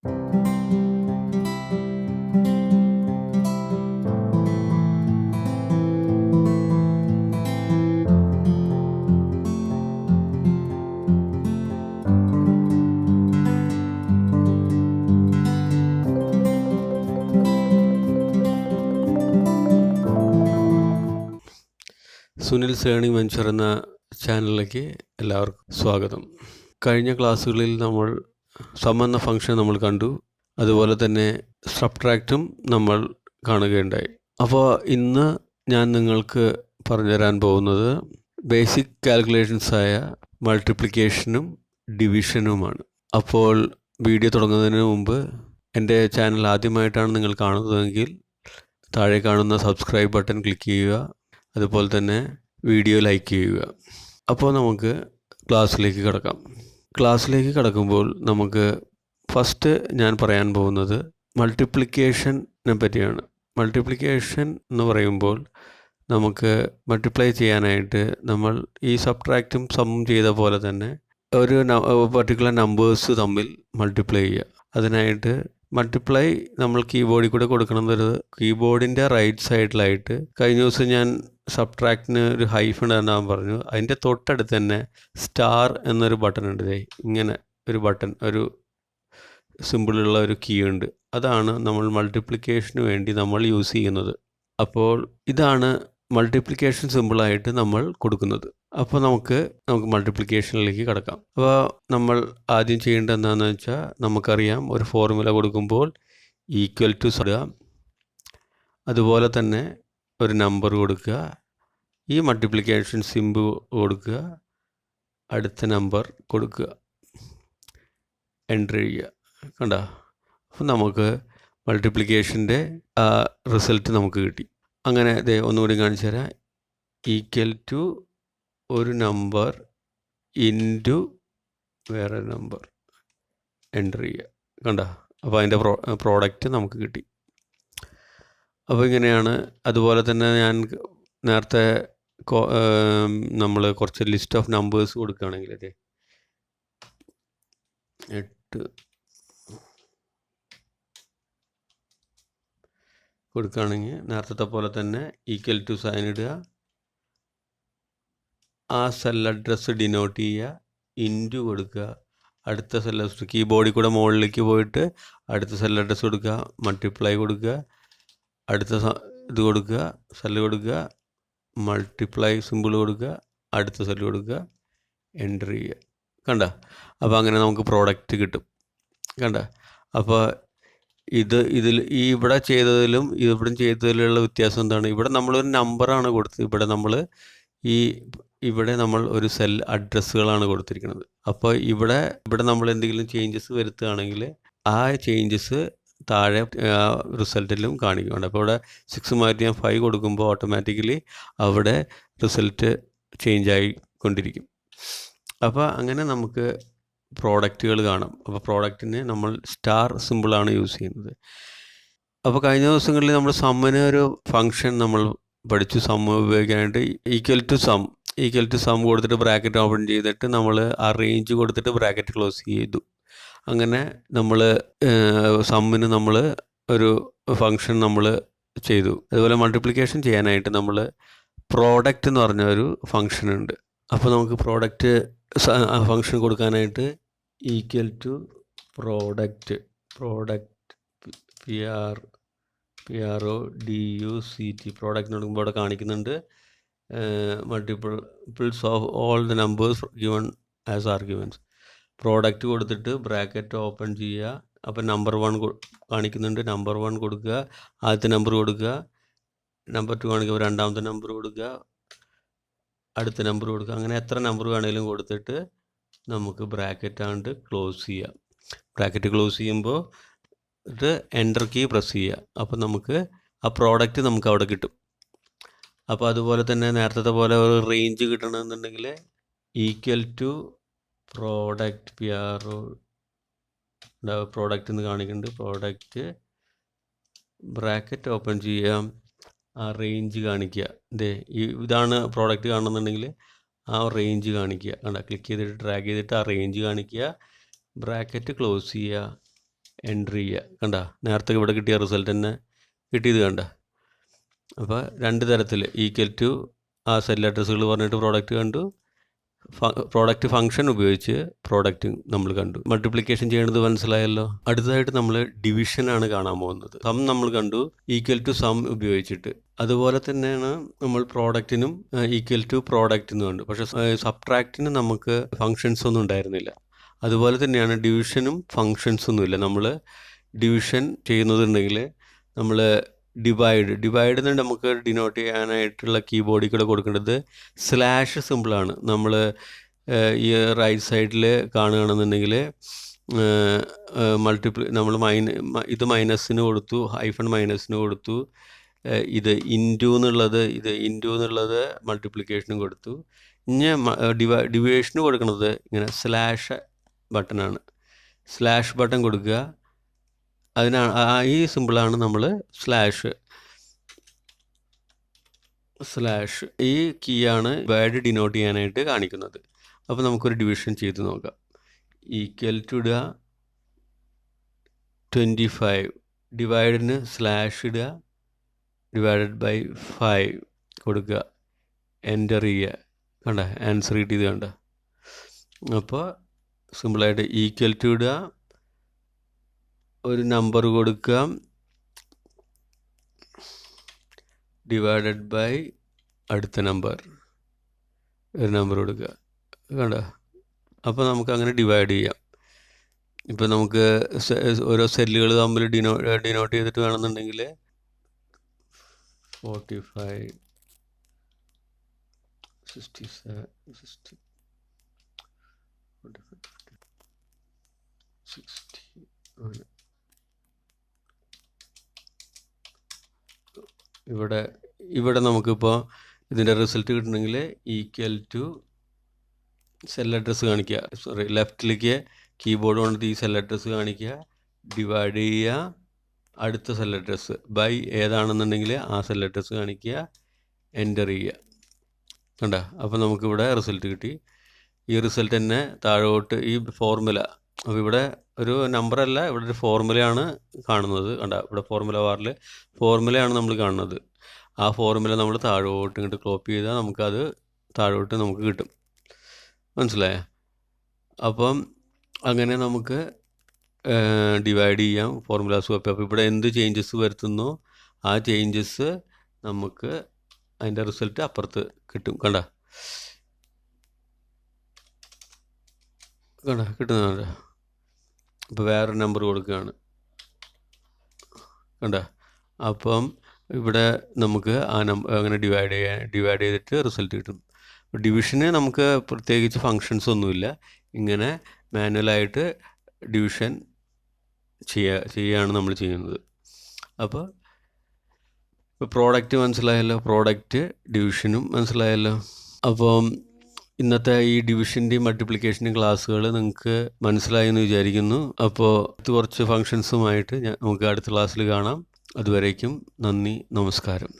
Sunil സേണിംഗ് venture എന്ന ചാനലിലേക്ക് എല്ലാവർക്കും സ്വാഗതം. കഴിഞ്ഞ ക്ലാസ്സുകളിൽ നമ്മൾ സം എന്ന ഫംഗ്ഷൻ നമ്മൾ കണ്ടു, അതുപോലെ തന്നെ സബ്ട്രാക്റ്റും നമ്മൾ കാണുകയുണ്ടായി. അപ്പോൾ ഇന്ന് ഞാൻ നിങ്ങൾക്ക് പറഞ്ഞുതരാൻ പോകുന്നത് ബേസിക് കാൽക്കുലേഷൻസായ മൾട്ടിപ്ലിക്കേഷനും ഡിവിഷനുമാണ്. അപ്പോൾ വീഡിയോ തുടങ്ങുന്നതിന് മുമ്പ് എൻ്റെ ചാനൽ ആദ്യമായിട്ടാണ് നിങ്ങൾ കാണുന്നതെങ്കിൽ താഴെ കാണുന്ന സബ്സ്ക്രൈബ് ബട്ടൺ ക്ലിക്ക് ചെയ്യുക, അതുപോലെ തന്നെ വീഡിയോ ലൈക്ക് ചെയ്യുക. അപ്പോൾ നമുക്ക് ക്ലാസ്സിലേക്ക് കടക്കാം. ക്ലാസ്സിലേക്ക് കടക്കുമ്പോൾ നമുക്ക് ഫസ്റ്റ് ഞാൻ പറയാൻ പോകുന്നത് മൾട്ടിപ്ലിക്കേഷനെ പറ്റിയാണ്. മൾട്ടിപ്ലിക്കേഷൻ എന്ന് പറയുമ്പോൾ നമുക്ക് മൾട്ടിപ്ലൈ ചെയ്യാനായിട്ട് നമ്മൾ ഈ സബ്ട്രാക്റ്റും സമ്മും ചെയ്ത പോലെ തന്നെ ഒരു പർട്ടിക്കുലർ നമ്പേഴ്സ് തമ്മിൽ മൾട്ടിപ്ലൈ ചെയ്യുക. അതിനായിട്ട് മൾട്ടിപ്ലൈ നമ്മൾ കീബോർഡിൽ കൂടെ കൊടുക്കണമെന്നത് കീബോർഡിൻ്റെ റൈറ്റ് സൈഡിലായിട്ട് കഴിഞ്ഞ ദിവസം ഞാൻ സബ്ട്രാക്റ്റിന് ഒരു ഹൈഫൺ ഇടാൻ പറഞ്ഞു. അതിൻ്റെ തൊട്ടടുത്ത് തന്നെ സ്റ്റാർ എന്നൊരു ബട്ടൺ ഉണ്ട്. ഇങ്ങനെ ഒരു ബട്ടൺ, ഒരു സിമ്പിളുള്ള ഒരു കീ ഉണ്ട്. അതാണ് നമ്മൾ മൾട്ടിപ്ലിക്കേഷന് വേണ്ടി നമ്മൾ യൂസ് ചെയ്യുന്നത്. അപ്പോൾ ഇതാണ് മൾട്ടിപ്ലിക്കേഷൻ സിമ്പിളായിട്ട് നമ്മൾ കൊടുക്കുന്നത്. അപ്പോൾ നമുക്ക് മൾട്ടിപ്ലിക്കേഷനിലേക്ക് കടക്കാം. അപ്പോൾ നമ്മൾ ആദ്യം ചെയ്യേണ്ടത് എന്താണെന്ന് വെച്ചാൽ, നമുക്കറിയാം ഒരു ഫോർമുല കൊടുക്കുമ്പോൾ ഈക്വൽ ടു ഇടുക, അതുപോലെ തന്നെ ഒരു നമ്പർ കൊടുക്കുക, ഈ മൾട്ടിപ്ലിക്കേഷൻ സിമ്പിൾ കൊടുക്കുക, അടുത്ത നമ്പർ കൊടുക്കുക, എൻ്റർ ചെയ്യുക. കണ്ട, അപ്പോൾ നമുക്ക് മൾട്ടിപ്ലിക്കേഷൻ്റെ റിസൾട്ട് നമുക്ക് കിട്ടി. അങ്ങനെ ഒന്നുകൂടി കാണിച്ചു തരാം. ഈക്വൽ ടു ഒരു നമ്പർ ഇൻറ്റു വേറെ നമ്പർ, എൻ്റർ ചെയ്യുക. കണ്ട, അപ്പോൾ അതിൻ്റെ പ്രോഡക്റ്റ് നമുക്ക് കിട്ടി. അപ്പോൾ ഇങ്ങനെയാണ്. അതുപോലെ തന്നെ ഞാൻ നേരത്തെ നമ്മൾ കുറച്ച് ലിസ്റ്റ് ഓഫ് നമ്പേഴ്സ് കൊടുക്കുകയാണെങ്കിൽ 8 കൊടുക്കുകയാണെങ്കിൽ നേരത്തെ പോലെ തന്നെ ഈക്വൽ ടു സൈൻ ഇടുക, ആ സെൽ അഡ്രസ്സ് ഡിനോട്ട് ചെയ്യുക, ഇൻറ്റു കൊടുക്കുക, അടുത്ത സെൽ അഡ്രസ് കീബോർഡിൽ കൂടെ മുകളിലേക്ക് പോയിട്ട് അടുത്ത സെൽ അഡ്രസ്സ് കൊടുക്കുക, മൾട്ടിപ്ലൈ കൊടുക്കുക, അടുത്ത ഇത് കൊടുക്കുക, സെല്ല് കൊടുക്കുക, മൾട്ടിപ്ലൈ സിമ്പിൾ കൊടുക്കുക, അടുത്ത സെല്ല് കൊടുക്കുക, എൻ്റർ ചെയ്യുക. കണ്ട, അപ്പോൾ അങ്ങനെ നമുക്ക് പ്രോഡക്റ്റ് കിട്ടും. കണ്ട, അപ്പോൾ ഈ ഇവിടെ ചെയ്തതിലും ഇവിടെ ചെയ്തതിലുള്ള വ്യത്യാസം എന്താണ്? ഇവിടെ നമ്മളൊരു നമ്പറാണ് കൊടുത്തത്, ഇവിടെ നമ്മൾ ഒരു സെൽ അഡ്രസ്സുകളാണ് കൊടുത്തിരിക്കുന്നത്. അപ്പോൾ ഇവിടെ നമ്മൾ എന്തെങ്കിലും ചേഞ്ചസ് വരുത്തുകയാണെങ്കിൽ ആ ചേഞ്ചസ് താഴെ റിസൾട്ടിലും കാണിക്കുന്നുണ്ട്. അപ്പോൾ ഇവിടെ 6 മാറ്റി ഞാൻ 5 കൊടുക്കുമ്പോൾ ഓട്ടോമാറ്റിക്കലി അവിടെ റിസൾട്ട് ചേഞ്ച് ആയിക്കൊണ്ടിരിക്കും. അപ്പോൾ അങ്ങനെ നമുക്ക് പ്രോഡക്റ്റുകൾ കാണാം. അപ്പോൾ പ്രോഡക്റ്റിന് നമ്മൾ സ്റ്റാർ സിമ്പിളാണ് യൂസ് ചെയ്യുന്നത്. അപ്പോൾ കഴിഞ്ഞ ദിവസങ്ങളിൽ നമ്മൾ സമ്മിന് ഒരു ഫംഗ്ഷൻ നമ്മൾ പഠിച്ചു. സം ഉപയോഗിക്കാനായിട്ട് ഈക്വൽ ടു സം കൊടുത്തിട്ട് ബ്രാക്കറ്റ് ഓപ്പൺ ചെയ്തിട്ട് നമ്മൾ ആ റേഞ്ച് കൊടുത്തിട്ട് ബ്രാക്കറ്റ് ക്ലോസ് ചെയ്തു. അങ്ങനെ നമ്മൾ സമ്മിന് നമ്മൾ ഒരു ഫംഗ്ഷൻ നമ്മൾ ചെയ്തു. അതുപോലെ മൾട്ടിപ്ലിക്കേഷൻ ചെയ്യാനായിട്ട് നമ്മൾ പ്രോഡക്റ്റ് എന്ന് പറഞ്ഞ ഒരു ഫംഗ്ഷൻ ഉണ്ട്. അപ്പോൾ നമുക്ക് പ്രോഡക്റ്റ് ഫംഗ്ഷൻ കൊടുക്കാനായിട്ട് equal to product PRODUCT product കൊടുക്കുമ്പോൾ അവിടെ കാണിക്കുന്നുണ്ട് multiples of all the numbers given as arguments. Product കൊടുത്തിട്ട് ബ്രാക്കറ്റ് ഓപ്പൺ ചെയ്യുക. അപ്പോൾ നമ്പർ 1 കാണിക്കുന്നുണ്ട്, നമ്പർ 1 കൊടുക്കുക, ആദ്യത്തെ നമ്പർ കൊടുക്കുക, നമ്പർ 2 കാണിക്കുമ്പോൾ രണ്ടാമത്തെ നമ്പർ കൊടുക്കുക, അടുത്ത നമ്പർ കൊടുക്കുക. അങ്ങനെ എത്ര നമ്പർ വേണമെങ്കിലും കൊടുത്തിട്ട് നമുക്ക് ബ്രാക്കറ്റ് ആണ്ട് ക്ലോസ് ചെയ്യുക. ബ്രാക്കറ്റ് ക്ലോസ് ചെയ്യുമ്പോൾ എൻ്റർ കീ പ്രസ് ചെയ്യുക. അപ്പോൾ നമുക്ക് ആ പ്രോഡക്റ്റ് നമുക്ക് അവിടെ കിട്ടും. അപ്പോൾ അതുപോലെ തന്നെ നേരത്തെ പോലെ ഒരു റേഞ്ച് കിട്ടണമെന്നുണ്ടെങ്കിൽ ഈക്വൽ ടു പ്രോഡക്റ്റ് പ്രോഡക്റ്റ് എന്ന് കാണിക്കുന്നുണ്ട്. പ്രോഡക്റ്റ് ബ്രാക്കറ്റ് ഓപ്പൺ ചെയ്യാം, ആ റേഞ്ച് കാണിക്കുക. ഇതാണ് പ്രോഡക്റ്റ് കാണുന്നുണ്ടെങ്കിൽ ആ റേഞ്ച് കാണിക്കുക. കണ്ട, ക്ലിക്ക് ചെയ്തിട്ട് ഡ്രാഗ് ചെയ്തിട്ട് ആ റേഞ്ച് കാണിക്കുക, ബ്രാക്കറ്റ് ക്ലോസ് ചെയ്യുക, എൻ്റർ ചെയ്യുക. കണ്ട, നേരത്തെ ഇവിടെ കിട്ടിയ റിസൾട്ട് തന്നെ കിട്ടിയത് കണ്ട. അപ്പോൾ രണ്ട് തരത്തിൽ ഈക്വൽ ടു ആ സെൽ അഡ്രസ്സുകൾ പറഞ്ഞിട്ട് പ്രോഡക്റ്റ് കണ്ടു, പ്രോഡക്റ്റ് ഫംഗ്ഷൻ ഉപയോഗിച്ച് പ്രോഡക്റ്റ് നമ്മൾ കണ്ടു. മൾട്ടിപ്ലിക്കേഷൻ ചെയ്യണത് മനസ്സിലായല്ലോ. അടുത്തതായിട്ട് നമ്മൾ ഡിവിഷനാണ് കാണാൻ പോകുന്നത്. സം നമ്മൾ കണ്ടു ഈക്വൽ ടു സം ഉപയോഗിച്ചിട്ട്. അതുപോലെ തന്നെയാണ് നമ്മൾ പ്രോഡക്റ്റിനും ഈക്വൽ ടു പ്രോഡക്റ്റ് എന്ന് കണ്ടു. പക്ഷേ സബ്ട്രാക്റ്റിന് നമുക്ക് ഫങ്ഷൻസ് ഒന്നും ഉണ്ടായിരുന്നില്ല. അതുപോലെ തന്നെയാണ് ഡിവിഷനും ഫങ്ഷൻസ് ഒന്നുമില്ല. നമ്മൾ ഡിവിഷൻ ചെയ്യുന്നതുണ്ടെങ്കിൽ നമ്മൾ ഡിവൈഡ് നമുക്ക് ഡിനോട്ട് ചെയ്യാനായിട്ടുള്ള കീബോർഡിൽ കൂടെ കൊടുക്കേണ്ടത് സ്ലാഷ് സിമ്പിളാണ്. നമ്മൾ ഈ റൈറ്റ് സൈഡിൽ കാണുകയാണെന്നുണ്ടെങ്കിൽ നമ്മൾ ഇത് മൈനസിന് കൊടുത്തു, ഹൈഫൺ മൈനസിന് കൊടുത്തു, ഇത് ഇൻറ്റു എന്നുള്ളത് മൾട്ടിപ്ലിക്കേഷനും കൊടുത്തു. ഇനി ഡിവിഷന് കൊടുക്കുന്നത് ഇങ്ങനെ സ്ലാഷ് ബട്ടനാണ്. സ്ലാഷ് ബട്ടൺ കൊടുക്കുക. അതിനാണ് ഈ സിമ്പിളാണ് നമ്മൾ സ്ലാഷ്. ഈ കീയാണ് ഡിവൈഡ് ഡിനോട്ട് ചെയ്യാനായിട്ട് കാണിക്കുന്നത്. അപ്പോൾ നമുക്കൊരു ഡിവിഷൻ ചെയ്ത് നോക്കാം. ഈക്വൽ ടു ഇടുക 25, ഡിവൈഡിന് സ്ലാഷ് ഇടുക, ഡിവൈഡഡ് ബൈ 5 കൊടുക്കുക, എൻ്റർ ചെയ്യുക. കണ്ട, ആൻസർ കിട്ടിയത് കണ്ട. അപ്പോൾ സിമ്പിളായിട്ട് ഈക്വൽ ടു ഇടുക, ഒരു നമ്പർ കൊടുക്കുക, ഡിവൈഡഡ് ബൈ അടുത്ത നമ്പർ, ഒരു നമ്പർ കൊടുക്കുക. കണ്ട, അപ്പോൾ നമുക്ക് അങ്ങനെ ഡിവൈഡ് ചെയ്യാം. ഇപ്പോൾ നമുക്ക് ഓരോ സെല്ലുകൾ തമ്മിൽ ഡിനോട്ട് ചെയ്തിട്ട് വേണമെന്നുണ്ടെങ്കിൽ 45, 67, 60, 60 അങ്ങനെ. ഇവിടെ നമുക്കിപ്പോൾ ഇതിൻ്റെ റിസൾട്ട് കിട്ടണമെങ്കിൽ ഈക്വൽ ടു സെൽ അഡ്രസ്സ് കാണിക്കുക. ലെഫ്റ്റിലേക്ക് കീബോർഡ് കൊണ്ട് ഈ സെൽ അഡ്രസ്സ് കാണിക്കുക, ഡിവൈഡ് ചെയ്യുക, അടുത്ത സെൽ അഡ്രസ്സ് ബൈ ഏതാണെന്നുണ്ടെങ്കിൽ ആ സെൽ അഡ്രസ്സ് കാണിക്കുക, എൻ്റർ ചെയ്യുക. കണ്ട, അപ്പോൾ നമുക്കിവിടെ റിസൾട്ട് കിട്ടി. ഈ റിസൾട്ട് തന്നെ താഴോട്ട് ഈ ഫോർമുല, അപ്പോൾ ഇവിടെ ഒരു നമ്പറല്ല, ഇവിടെ ഒരു ഫോർമുലയാണ് കാണുന്നത്. കണ്ട, ഇവിടെ ഫോർമുല ബാറിൽ ഫോർമുലയാണ് നമ്മൾ കാണുന്നത്. ആ ഫോർമുല നമ്മൾ താഴോട്ട് ഇങ്ങോട്ട് കോപ്പി ചെയ്താൽ നമുക്കത് താഴോട്ട് നമുക്ക് കിട്ടും. മനസ്സിലായോ? അപ്പം അങ്ങനെ നമുക്ക് ഡിവൈഡ് ചെയ്യാം ഫോർമുലാസ് കോപ്പി. അപ്പോൾ ഇവിടെ എന്ത് ചേഞ്ചസ് വരുത്തുന്നോ ആ ചേഞ്ചസ് നമുക്ക് അതിൻ്റെ റിസൾട്ട് അപ്പുറത്ത് കിട്ടും. കണ്ട കിട്ടുന്നുണ്ട്. ഇപ്പോൾ വേറൊരു നമ്പർ കൊടുക്കുകയാണ്. കണ്ട, അപ്പം ഇവിടെ നമുക്ക് ആ നമ്പർ അങ്ങനെ ഡിവൈഡ് ചെയ്തിട്ട് റിസൾട്ട് കിട്ടും. ഡിവിഷന് നമുക്ക് പ്രത്യേകിച്ച് ഫങ്ഷൻസ് ഒന്നുമില്ല. ഇങ്ങനെ മാനുവലായിട്ട് ഡിവിഷൻ ചെയ്യുകയാണ് നമ്മൾ ചെയ്യുന്നത്. അപ്പോൾ പ്രോഡക്റ്റ് മനസ്സിലായല്ലോ, പ്രോഡക്റ്റ് ഡിവിഷനും മനസ്സിലായല്ലോ. അപ്പം ഇന്നത്തെ ഈ ഡിവിഷൻ്റെയും മൾട്ടിപ്ലിക്കേഷൻ്റെയും ക്ലാസ്സുകൾ നിങ്ങൾക്ക് മനസ്സിലായി എന്ന് വിചാരിക്കുന്നു. അപ്പോൾ കുറച്ച് ഫങ്ഷൻസുമായിട്ട് നമുക്ക് അടുത്ത ക്ലാസ്സിൽ കാണാം. അതുവരേക്കും നന്ദി, നമസ്കാരം.